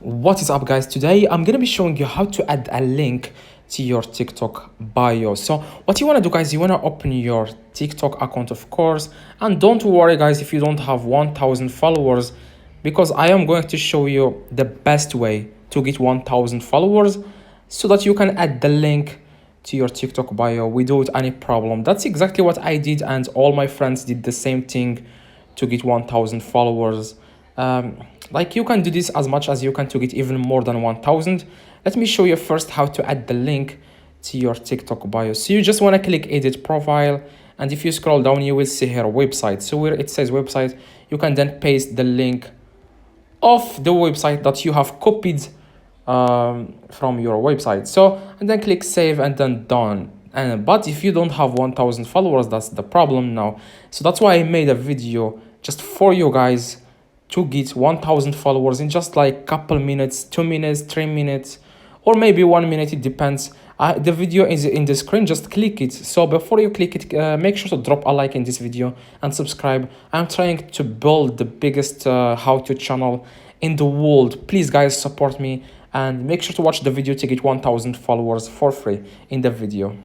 What is up, guys? Today I'm gonna be showing you how to add a link to your TikTok bio. So what you want to do, guys, you want to open your TikTok account, of course, and don't worry, guys, if you don't have 1000 followers, because I am going to show you the best way to get 1000 followers so that you can add the link to your TikTok bio without any problem. That's exactly what I did, and all my friends did the same thing to get 1000 followers. Like, you can do this as much as you can to get even more than 1000. Let me show you first how to add the link to your TikTok bio. So you just want to click edit profile, and if you scroll down you will see here website. So where it says website, you can then paste the link of the website that you have copied from your website. So, and then click save and then done. But if you don't have 1000 followers, that's the problem now. So that's why I made a video just for you guys to get 1000 followers in just like couple minutes, 2 minutes, 3 minutes, or maybe 1 minute. It depends. The video is in the screen, just click it. So before you click it, make sure to drop a like in this video and subscribe. I'm trying to build the biggest how-to channel in the world. Please, guys, support me and make sure to watch the video to get 1000 followers for free in the video.